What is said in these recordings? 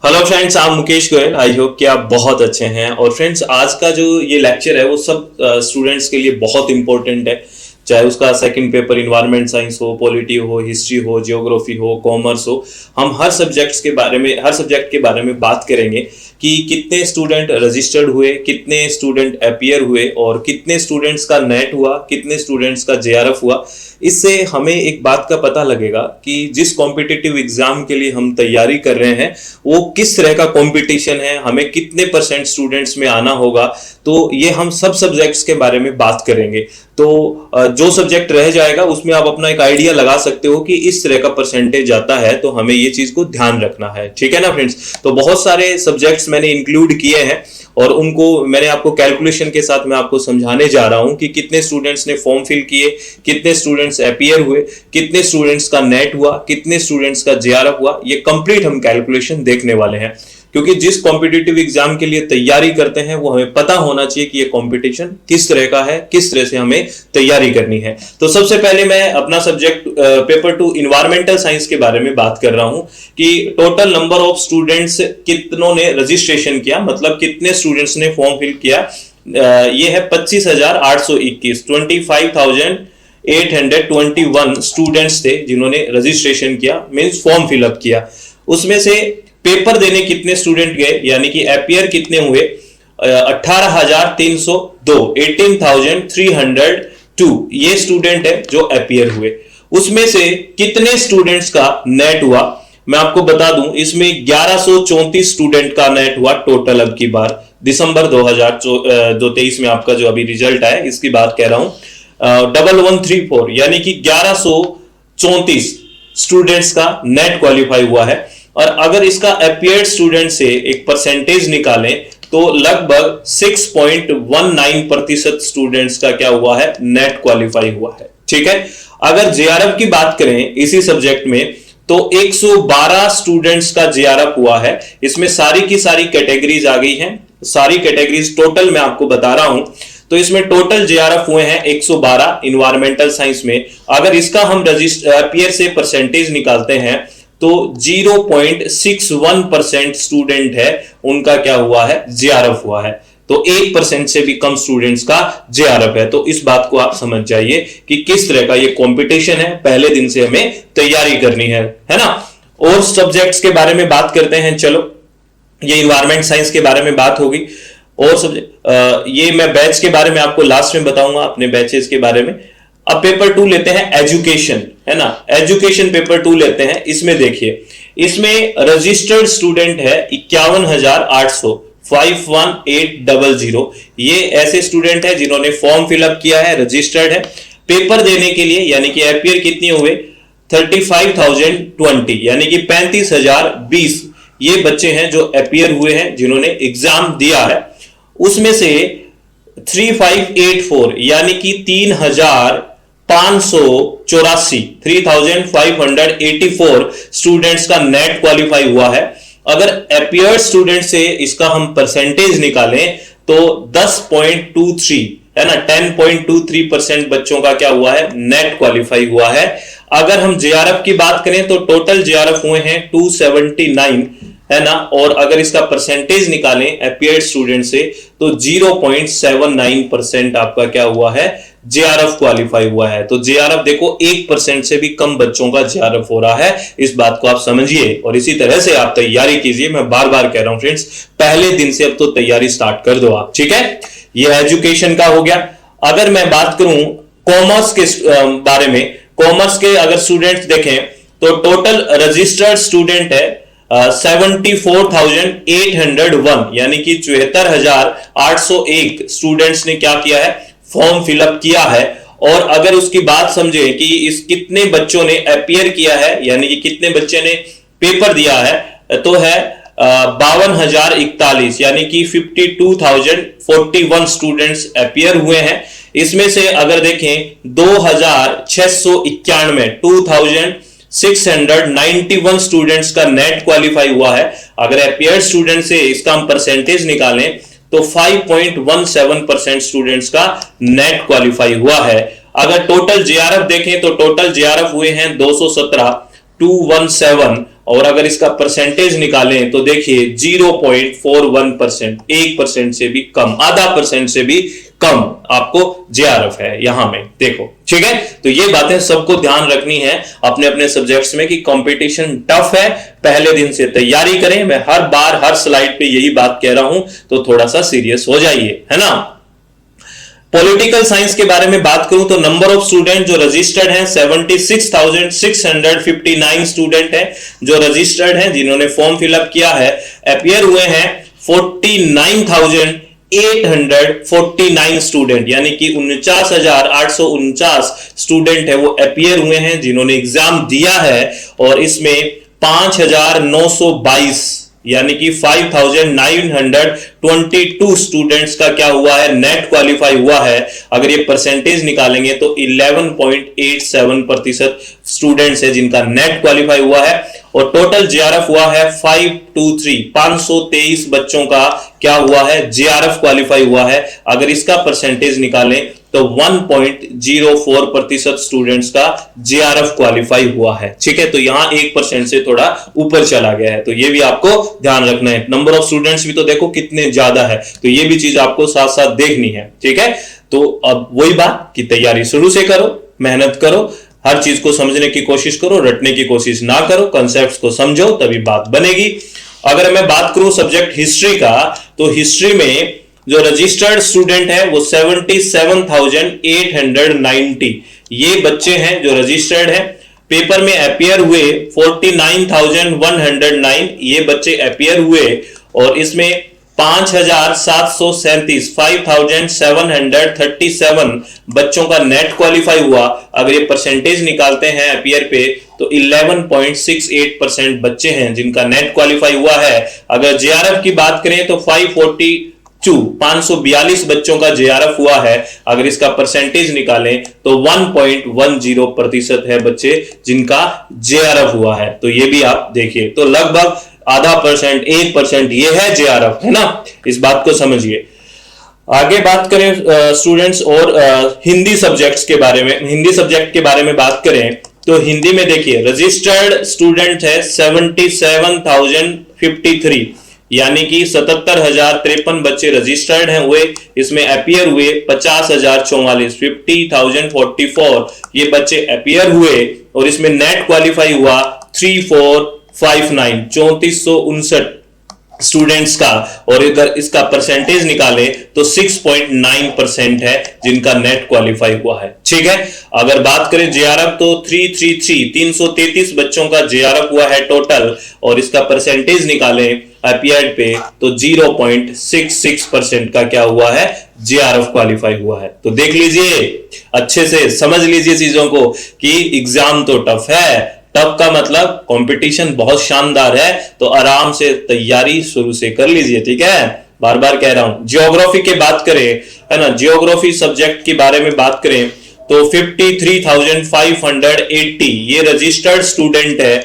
Hello friends, आप Mukesh Goyal. I hope कि आप बहुत अच्छे हैं। और फ्रेंड्स, आज का जो ये लेक्चर है वो सब स्टूडेंट्स के लिए बहुत इंपॉर्टेंट है। चाहे उसका सेकंड पेपर इन्वायरमेंट साइंस हो, पॉलिटी हो, हिस्ट्री हो, जियोग्राफी हो, कॉमर्स हो, हम हर सब्जेक्ट के बारे में बात करेंगे कि कितने स्टूडेंट रजिस्टर्ड हुए, कितने स्टूडेंट अपीयर हुए और कितने स्टूडेंट्स का नेट हुआ, कितने स्टूडेंट्स का जेआरएफ हुआ। इससे हमें एक बात का पता लगेगा कि जिस कॉम्पिटिटिव एग्जाम के लिए हम तैयारी कर रहे हैं वो किस तरह का कंपटीशन है, हमें कितने परसेंट स्टूडेंट्स में आना होगा। तो ये हम सब सब्जेक्ट्स के बारे में बात करेंगे। तो जो सब्जेक्ट रह जाएगा उसमें आप अपना एक आइडिया लगा सकते हो कि इस तरह का परसेंटेज आता है, तो हमें ये चीज को ध्यान रखना है। ठीक है ना फ्रेंड्स? तो बहुत सारे सब्जेक्ट्स मैंने इंक्लूड किए हैं और उनको मैंने आपको कैलकुलेशन के साथ मैं आपको समझाने जा रहा हूं कि कितने स्टूडेंट्स ने फॉर्म फिल किए, कितने स्टूडेंट्स अपीयर हुए, कितने स्टूडेंट्स का नेट हुआ, कितने स्टूडेंट्स का जेआरएफ हुआ। ये कंप्लीट हम कैलकुलेशन देखने वाले हैं, क्योंकि जिस कॉम्पिटिटिव एग्जाम के लिए तैयारी करते हैं वो हमें पता होना चाहिए कि ये कंपटीशन किस तरह का है, किस तरह से हमें तैयारी करनी है। तो सबसे पहले मैं अपना सब्जेक्ट पेपर 2 इन्वायरमेंटल साइंस के बारे में बात कर रहा हूं कि टोटल नंबर ऑफ स्टूडेंट्स कितनों ने रजिस्ट्रेशन किया, मतलब कितने स्टूडेंट्स ने फॉर्म फिल किया। ये है 25,821, 25,821 स्टूडेंट्स थे जिन्होंने रजिस्ट्रेशन किया, मींस फॉर्म फिलअप किया। उसमें से पेपर देने कितने स्टूडेंट गए, यानी कि अपीयर कितने हुए, 18,302, 18,302 ये स्टूडेंट है जो अपीयर हुए। उसमें से कितने स्टूडेंट्स का नेट हुआ मैं आपको बता दूं, इसमें 1134 स्टूडेंट का नेट हुआ टोटल। अब की बार दिसंबर 2023 में आपका जो अभी रिजल्ट है इसकी बात कह रहा हूं, 1134 यानी कि 1134 स्टूडेंट्स का नेट क्वालिफाई हुआ है। और अगर इसका अपीयर्ड स्टूडेंट से एक परसेंटेज निकालें तो लगभग 6.19% स्टूडेंट्स का क्या हुआ है, नेट क्वालिफाई हुआ है। ठीक है। अगर जेआरएफ की बात करें इसी सब्जेक्ट में तो 112 स्टूडेंट्स का जेआरएफ हुआ है। इसमें सारी की सारी कैटेगरीज आ गई हैं, सारी कैटेगरीज टोटल मैं आपको बता रहा हूं। तो इसमें टोटल जेआरएफ हुए हैं 112 इन्वायरमेंटल साइंस में। अगर इसका हम अपीयर से परसेंटेज निकालते हैं तो 0.61% स्टूडेंट है उनका क्या हुआ है, जेआरएफ हुआ है। तो 1% से भी कम स्टूडेंट्स का जेआरएफ है। तो इस बात को आप समझ जाइए कि किस तरह का ये कंपटीशन है, पहले दिन से हमें तैयारी करनी है ना। और सब्जेक्ट्स के बारे में बात करते हैं। चलो, ये इन्वायरमेंट साइंस के बारे में बात होगी। और सब्जेक्ट ये मैं बैच के बारे में आपको लास्ट में बताऊंगा, अपने बैचेस के बारे में। अब पेपर 2 लेते हैं एजुकेशन, है ना। एजुकेशन पेपर 2 लेते हैं। इसमें देखिए, इसमें रजिस्टर्ड स्टूडेंट है 51,800, 51800। ये ऐसे स्टूडेंट है जिन्होंने फॉर्म फिलअप किया है, रजिस्टर्ड है। पेपर देने के लिए यानी कि अपीयर कितने हुए, 35,020 यानी कि 35,020 ये बच्चे हैं जो अपीयर हुए हैं, जिन्होंने एग्जाम दिया है। उसमें से 3584 यानी कि 3,584 स्टूडेंट्स का नेट क्वालिफाई हुआ है। अगर अपीयर स्टूडेंट से इसका हम परसेंटेज निकालें तो 10.23 है ना, 10.23% बच्चों का क्या हुआ है, नेट क्वालिफाई हुआ है। अगर हम जेआरएफ की बात करें तो टोटल जेआरएफ हुए हैं 279, है ना। और अगर इसका परसेंटेज निकालें अपीयर्ड स्टूडेंट से तो 0.79% आपका क्या हुआ है, जेआरएफ क्वालिफाई हुआ है। तो जेआरएफ देखो 1% से भी कम बच्चों का जेआरएफ हो रहा है। इस बात को आप समझिए और इसी तरह से आप तैयारी कीजिए। मैं बार बार कह रहा हूं फ्रेंड्स, पहले दिन से अब तो तैयारी स्टार्ट कर दो आप। ठीक है, ये एजुकेशन का हो गया। अगर मैं बात करूं कॉमर्स के बारे में, कॉमर्स के अगर स्टूडेंट्स देखें तो टोटल रजिस्टर्ड स्टूडेंट है 74,801 यानी कि 74,801 स्टूडेंट्स ने क्या किया है, फॉर्म फिलअप किया है। और अगर उसकी बात समझे कि इस कितने बच्चों ने अपीयर किया है यानी कि कितने बच्चे ने पेपर दिया है, तो है 52,041 यानी कि 52,041 स्टूडेंट्स अपीयर हुए हैं। इसमें से अगर देखें 2,691 स्टूडेंट्स का नेट क्वालिफाई हुआ है। अगर अपीयर स्टूडेंट से इसका हम परसेंटेज निकालें तो 5.17% स्टूडेंट्स का नेट क्वालिफाई हुआ है। अगर टोटल जेआरएफ देखें तो टोटल जेआरएफ हुए हैं 217 और अगर इसका परसेंटेज निकालें तो देखिए 0.41%, 1% से भी कम, आधा परसेंट से भी कम आपको जेआरएफ है यहां में देखो। ठीक है, तो ये बातें सबको ध्यान रखनी है अपने अपने सब्जेक्ट्स में कि कंपटीशन टफ है, पहले दिन से तैयारी करें। मैं हर बार हर स्लाइड पे यही बात कह रहा हूं, तो थोड़ा सा सीरियस हो जाइए, है ना। पॉलिटिकल साइंस के बारे में बात करूं तो नंबर ऑफ स्टूडेंट जो रजिस्टर्ड हैं 76,659 स्टूडेंट हैं जो रजिस्टर्ड हैं, जिन्होंने फॉर्म फिलअप किया है। अपियर हुए हैं 49,849 स्टूडेंट, यानी कि 49,849 स्टूडेंट है वो अपियर हुए हैं जिन्होंने एग्जाम दिया है। और इसमें 5,922 यानी कि 5,922 स्टूडेंट्स का क्या हुआ है, नेट क्वालिफाई हुआ है। अगर ये परसेंटेज निकालेंगे तो 11.87% स्टूडेंट्स है जिनका नेट क्वालिफाई हुआ है। और टोटल जेआरएफ हुआ है 523 बच्चों का क्या हुआ है, जेआरएफ क्वालिफाई हुआ है। अगर इसका परसेंटेज निकालें तो 1.04% स्टूडेंट्स का जेआरएफ क्वालिफाई हुआ है। ठीक है, तो यहां 1% से थोड़ा ऊपर चला गया है, तो ये भी आपको ध्यान रखना है। नंबर ऑफ स्टूडेंट्स भी तो देखो कितने ज्यादा है, तो ये भी चीज आपको साथ साथ देखनी है। ठीक है, तो अब वही बात कि तैयारी शुरू से करो, मेहनत करो, हर चीज को समझने की कोशिश करो, रटने की कोशिश ना करो, कंसेप्ट्स को समझो, तभी बात बनेगी। अगर मैं बात करूं सब्जेक्ट हिस्ट्री का, तो हिस्ट्री में जो रजिस्टर्ड स्टूडेंट है वो 77,890 ये बच्चे हैं जो रजिस्टर्ड हैं। पेपर में अपियर हुए 49,109 ये बच्चे अपियर हुए। और इसमें 5,737 बच्चों का नेट क्वालिफाई हुआ। अगर ये परसेंटेज निकालते हैं अपियर पे तो 11.68% बच्चे हैं जिनका नेट क्वालिफाई हुआ है। अगर जेआरएफ की बात करें तो 542 बच्चों का जेआरएफ हुआ है। अगर इसका परसेंटेज निकालें तो 1.10% है बच्चे जिनका जेआरएफ हुआ है। तो ये भी आप देखिए, तो लगभग आधा परसेंट, 1% ये है जेआरएफ, है ना। इस बात को समझिए। आगे बात करें स्टूडेंट्स और हिंदी सब्जेक्ट्स के बारे में, हिंदी सब्जेक्ट के बारे में बात करें तो हिंदी में देखिए रजिस्टर्ड स्टूडेंट है 77,053 यानी कि 77,053 बच्चे रजिस्टर्ड हैं हुए। इसमें अपियर हुए 50,044 50,044 ये बच्चे अपियर हुए। और इसमें नेट क्वालिफाई हुआ 3459 3459 स्टूडेंट्स का। और अगर इसका परसेंटेज निकालें तो 6.9% है जिनका नेट क्वालिफाई हुआ है। ठीक है, अगर बात करें जेआरएफ तो 333 बच्चों का जेआरएफ हुआ है टोटल। और इसका परसेंटेज निकालें अपियर्ड पे तो 0.66% का क्या हुआ है, जेआरएफ क्वालिफाई हुआ है। तो देख लीजिए, अच्छे से समझ लीजिए चीजों को कि एग्जाम तो टफ है। टफ का मतलब कंपटीशन बहुत शानदार है, तो आराम से तैयारी शुरू से कर लीजिए। ठीक है, बार बार कह रहा हूं। जियोग्राफी की बात करें, है ना, जियोग्राफी सब्जेक्ट के बारे में बात करें तो 53,580 ये रजिस्टर्ड स्टूडेंट है।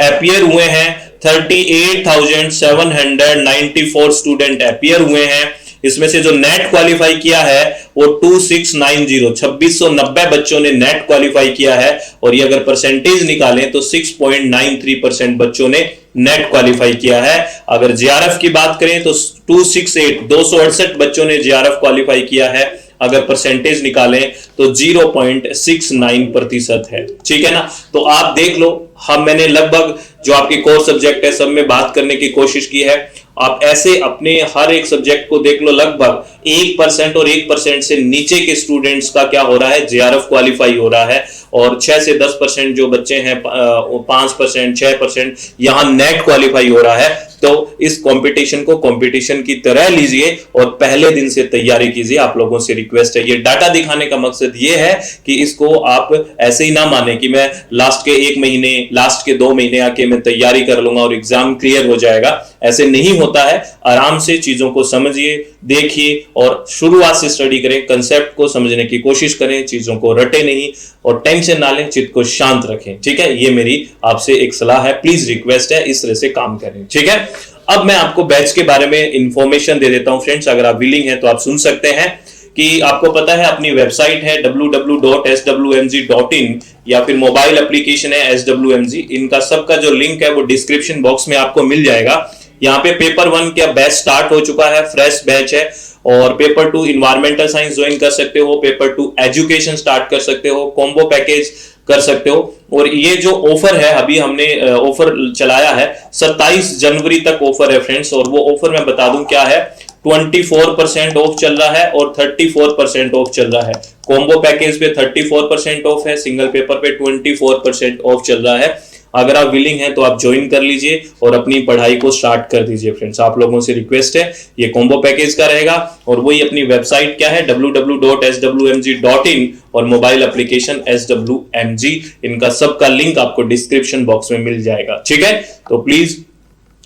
अपियर हुए हैं 38,794 स्टूडेंट अपियर हुए हैं। इसमें से जो नेट क्वालिफाई किया है वो 2690 बच्चों ने नेट क्वालिफाई किया है। और ये अगर परसेंटेज निकालें तो 6.93% बच्चों ने नेट क्वालिफाई किया है। अगर जेआरएफ की बात करें तो 268 बच्चों ने जेआरएफ क्वालिफाई किया है। अगर परसेंटेज निकालें तो 0.69% है। ठीक है ना, तो आप देख लो, मैंने लगभग जो आपके कोर सब्जेक्ट है सब में बात करने की कोशिश की है। आप ऐसे अपने हर एक सब्जेक्ट को देख लो, लगभग 1% और 1% से नीचे के स्टूडेंट्स का क्या हो रहा है, जेआरएफ क्वालिफाई हो रहा है। और 6 से 10% जो बच्चे हैं, 5%, 6% यहां नेट क्वालिफाई हो रहा है। तो इस कंपटीशन को कंपटीशन की तरह लीजिए और पहले दिन से तैयारी कीजिए। आप लोगों से रिक्वेस्ट है, ये डाटा दिखाने का मकसद ये है कि इसको आप ऐसे ही ना माने कि मैं लास्ट के 1 महीने, लास्ट के 2 महीने आके मैं तैयारी कर लूंगा और एग्जाम क्लियर हो जाएगा। ऐसे नहीं होता है। आराम से चीजों को समझिए, देखिए और शुरुआत से स्टडी करें, कंसेप्ट को समझने की कोशिश करें, चीजों को रटे नहीं और टेंशन ना लें, चित्त को शांत रखें। ठीक है, ये मेरी आपसे एक सलाह है, प्लीज रिक्वेस्ट है, इस तरह से काम करें। ठीक है, अब मैं आपको बैच के बारे में इंफॉर्मेशन दे देता हूं फ्रेंड्स। अगर आप विलिंग हैं तो आप सुन सकते हैं कि आपको पता है अपनी वेबसाइट है www.swmg.in या फिर मोबाइल एप्लीकेशन है SWMG, इनका सबका जो लिंक है वो डिस्क्रिप्शन बॉक्स में आपको मिल जाएगा। यहाँ पे पेपर 1 का बैच स्टार्ट हो चुका है, फ्रेश बैच है, और पेपर 2 इन्वायरमेंटल साइंस ज्वाइन कर सकते हो, पेपर 2 एजुकेशन स्टार्ट कर सकते हो, कॉम्बो पैकेज कर सकते हो। और ये जो ऑफर है अभी हमने ऑफर चलाया है 27 जनवरी तक ऑफर है फ्रेंड्स, और वो ऑफर मैं बता दूं क्या है, 24% ऑफ चल रहा है और 34% ऑफ चल रहा है। कॉम्बो पैकेज पे 34% ऑफ है, सिंगल पेपर पे 24% ऑफ चल रहा है। अगर आप विलिंग हैं तो आप ज्वाइन कर लीजिए और अपनी पढ़ाई को स्टार्ट कर दीजिए फ्रेंड्स। आप लोगों से रिक्वेस्ट है, ये कॉम्बो पैकेज का रहेगा, और वही अपनी वेबसाइट क्या है www.swmg.in और मोबाइल एप्लीकेशन SWMG, इनका सबका लिंक आपको डिस्क्रिप्शन बॉक्स में मिल जाएगा। ठीक है, तो प्लीज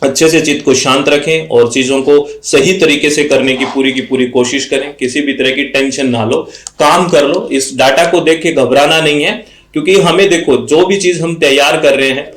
अच्छे से चित्त को शांत रखें और चीजों को सही तरीके से करने की पूरी कोशिश करें। किसी भी तरह की टेंशन ना लो, काम कर लो। इस डाटा को देख के घबराना नहीं है, क्योंकि हमें देखो जो भी चीज हम तैयार कर रहे हैं,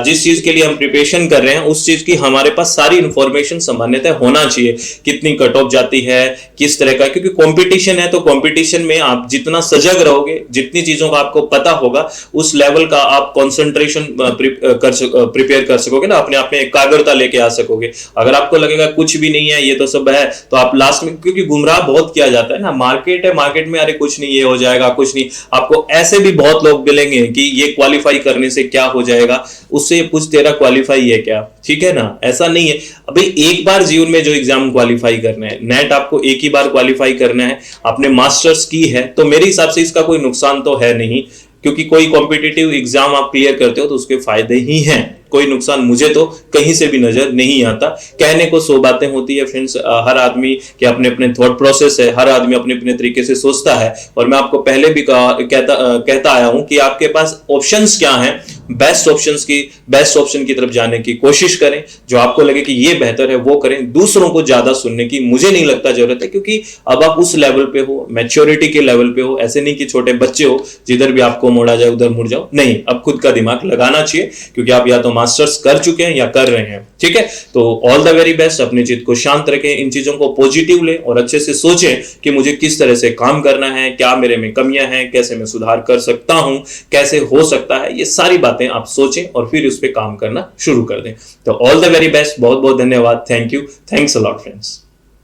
जिस चीज के लिए हम प्रिपरेशन कर रहे हैं, उस चीज की हमारे पास सारी इंफॉर्मेशन सामान्यतः होना चाहिए। कितनी कट ऑफ जाती है, किस तरह का, क्योंकि कंपटीशन है, तो कंपटीशन में आप जितना सजग रहोगे, जितनी चीजों का आपको पता होगा, उस लेवल का आप कंसंट्रेशन प्रिपेयर कर सकोगे ना, अपने आप में एकाग्रता लेके आ सकोगे। अगर आपको लगेगा कुछ भी नहीं है, ये तो सब है, तो आप लास्ट में, क्योंकि गुमराह बहुत किया जाता है ना, मार्केट है, मार्केट में अरे कुछ नहीं, ये हो जाएगा, कुछ नहीं। आपको ऐसे भी बहुत लोग मिलेंगे कि ये क्वालिफाई करने से क्या हो जाएगा, उससे पूछ तेरा क्वालिफाई है क्या। ठीक है ना, ऐसा नहीं है। अभी एक बार जीवन में जो एग्जाम क्वालिफाई करना है, नेट आपको एक ही बार क्वालिफाई करना है, आपने मास्टर्स की है, तो मेरे हिसाब से इसका कोई नुकसान तो है नहीं, क्योंकि कोई कॉम्पिटिटिव एग्जाम आप क्लियर करते हो तो उसके फायदे ही हैं। कोई नुकसान मुझे तो कहीं से भी नजर नहीं आता। कहने को 100 बातें होती है फ्रेंड्स, हर आदमी के अपने अपने थॉट प्रोसेस है, हर आदमी अपने अपने तरीके से सोचता है, और मैं आपको पहले भी कहता आया हूं कि आपके पास ऑप्शंस क्या हैं, बेस्ट ऑप्शन की तरफ जाने की कोशिश करें। जो आपको लगे कि ये बेहतर है वो करें, दूसरों को ज्यादा सुनने की मुझे नहीं लगता जरूरत है, क्योंकि अब आप उस लेवल पे हो, मैच्योरिटी के लेवल पे हो। ऐसे नहीं कि छोटे बच्चे हो, जिधर भी आपको मोड़ा जाए उधर मुड़ जाओ, नहीं, अब खुद का दिमाग लगाना चाहिए, क्योंकि आप या तो मास्टर्स कर चुके हैं या कर रहे हैं। ठीक है, तो ऑल द वेरी बेस्ट। अपने चित्त को शांत रखें, इन चीजों को पॉजिटिव लें और अच्छे से सोचें कि मुझे किस तरह से काम करना है, क्या मेरे में कमियां हैं, कैसे मैं सुधार कर सकता हूं, कैसे हो सकता है। ये सारी बातें आप सोचें और फिर उस पर काम करना शुरू कर दें। तो ऑल द वेरी बेस्ट, बहुत बहुत धन्यवाद, thank you, thanks a lot friends.